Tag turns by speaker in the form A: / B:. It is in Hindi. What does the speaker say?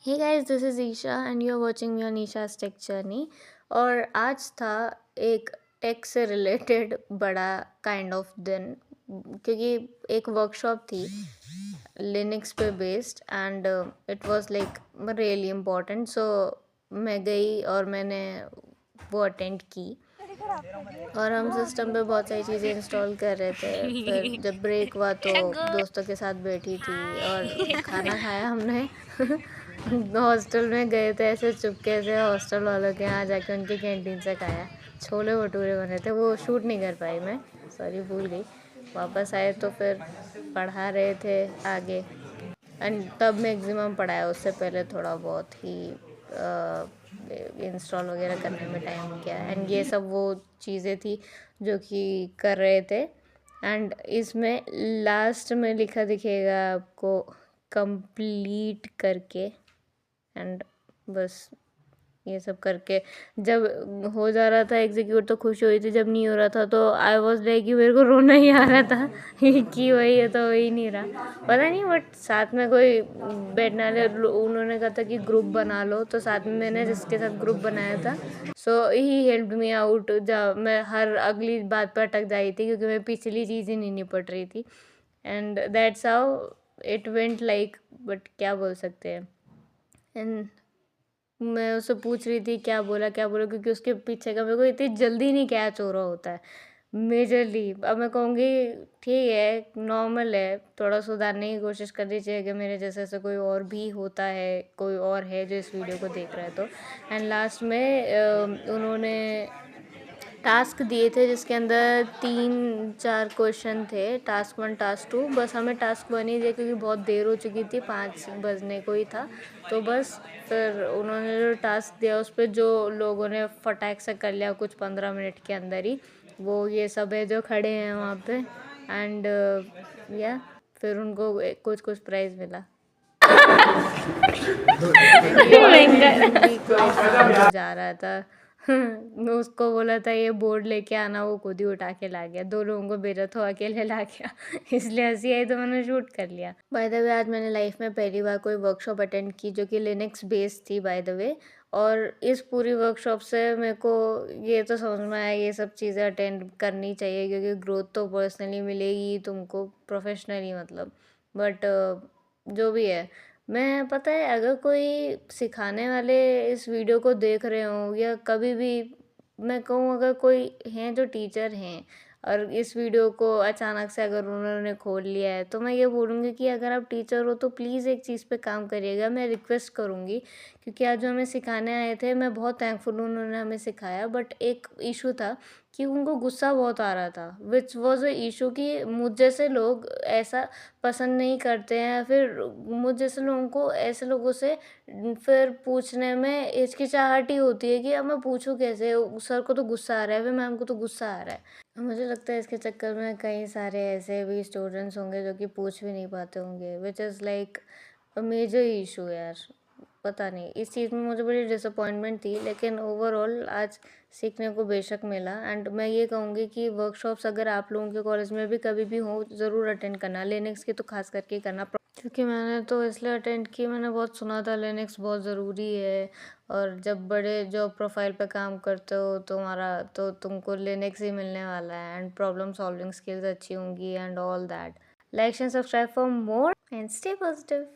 A: Hey guys, this is Isha and you are watching me on ईशा's टेक जर्नी। और आज था एक टेक से रिलेटेड बड़ा काइंड ऑफ दिन, क्योंकि एक वर्कशॉप थी लिनक्स पे based and it was like really important. So मैं गई और मैंने वो अटेंड की और हम सिस्टम पे बहुत सारी चीज़ें इंस्टॉल कर रहे थे। फिर जब ब्रेक हुआ तो दोस्तों के साथ बैठी थी और खाना खाया हमने। हॉस्टल में गए थे ऐसे चुपके से, हॉस्टल वालों के यहाँ जाके उनकी कैंटीन से खाया। छोले भटूरे बने थे, वो शूट नहीं कर पाई मैं, सॉरी भूल गई। वापस आए तो फिर पढ़ा रहे थे आगे एंड तब मैक्सिमम पढ़ाया, उससे पहले थोड़ा बहुत ही इंस्टॉल वगैरह करने में टाइम गया। एंड ये सब वो चीज़ें थी जो कि कर रहे थे। एंड इसमें लास्ट में लिखा दिखेगा आपको कंप्लीट करके। एंड बस ये सब करके जब हो जा रहा था एग्जीक्यूट तो खुश हुई थी, जब नहीं हो रहा था तो आई वॉज लाइक कि मेरे को रोना ही आ रहा था कि वही है तो वही नहीं रहा, पता नहीं। बट साथ में कोई बैठना ले, उन्होंने कहा था कि ग्रुप बना लो, तो साथ में मैंने जिसके साथ ग्रुप बनाया था सो ही हेल्प्ड मी आउट। जब मैं हर अगली बात पर अटक जाई थी क्योंकि मैं पिछली चीज़ ही नहीं निपट रही थी। And that's how it went like, but क्या बोल सकते हैं। एंड मैं उससे पूछ रही थी क्या बोला, क्योंकि उसके पीछे का मेरे को इतनी जल्दी नहीं कैच हो रहा होता है मेजरली। अब मैं कहूँगी ठीक है, नॉर्मल है, थोड़ा सुधारने की कोशिश करनी चाहिए कि मेरे जैसे ऐसे कोई और भी होता है, कोई और है जो इस वीडियो को देख रहा है तो। एंड लास्ट में उन्होंने टास्क दिए थे जिसके अंदर 3-4 क्वेश्चन थे, टास्क 1 टास्क 2। बस हमें टास्क 1 ही दिया क्योंकि बहुत देर हो चुकी थी, 5 बजने को ही था। तो बस फिर उन्होंने जो टास्क दिया उस पर जो लोगों ने फटाक से कर लिया कुछ 15 मिनट के अंदर ही, वो ये सब है जो खड़े हैं वहाँ पे। एंड या फिर उनको कुछ कुछ प्राइज़ मिला। जा रहा था मैं उसको बोला था ये बोर्ड लेके आना, वो खुद ही उठा के ला गया। 2 लोगों को भेजा तो अकेले ला गया इसलिए हंसी आई तो मैंने शूट कर लिया। बाय द वे आज मैंने लाइफ में पहली बार कोई वर्कशॉप अटेंड की जो कि लिनक्स बेस्ड थी बाय द वे। और इस पूरी वर्कशॉप से मेरे को ये तो समझ में आया ये सब चीज़ें अटेंड करनी चाहिए क्योंकि ग्रोथ तो पर्सनली मिलेगी तुमको, प्रोफेशनली मतलब। बट जो भी है, मैं पता है अगर कोई सिखाने वाले इस वीडियो को देख रहे हों या कभी भी, मैं कहूँ अगर कोई हैं जो टीचर हैं और इस वीडियो को अचानक से अगर उन्होंने खोल लिया है, तो मैं ये बोलूँगी कि अगर आप टीचर हो तो प्लीज़ एक चीज़ पे काम करिएगा, मैं रिक्वेस्ट करूँगी। क्योंकि आज जो हमें सिखाने आए थे मैं बहुत थैंकफुल हूँ उन्होंने हमें सिखाया, बट एक इशू था कि उनको गुस्सा बहुत आ रहा था, विच वॉज अ इशू कि मुझ जैसे लोग ऐसा पसंद नहीं करते हैं, फिर मुझ जैसे लोगों को ऐसे लोगों से फिर पूछने में हिचकिचाहट ही होती है कि अब मैं पूछूं कैसे, सर को तो गुस्सा आ रहा है, फिर मैम को तो गुस्सा आ रहा है। मुझे लगता है इसके चक्कर में कई सारे ऐसे भी स्टूडेंट्स होंगे जो कि पूछ भी नहीं पाते होंगे, which is like a major issue यार। पता नहीं, इस चीज़ में मुझे बड़ी डिसअपॉइंटमेंट थी, लेकिन ओवरऑल आज सीखने को बेशक मिला। एंड मैं ये कहूँगी कि वर्कशॉप्स अगर आप लोगों के कॉलेज में भी कभी भी हो ज़रूर अटेंड करना, लिनक्स की तो खास करके करना। क्योंकि मैंने तो इसलिए अटेंड की, मैंने बहुत सुना था लिनक्स बहुत ज़रूरी है और जब बड़े जॉब प्रोफाइल पे काम करते हो तुम्हारा तो तुमको लिनक्स ही मिलने वाला है एंड प्रॉब्लम सॉल्विंग स्किल्स अच्छी होंगी and all that. Like and subscribe for more and stay positive.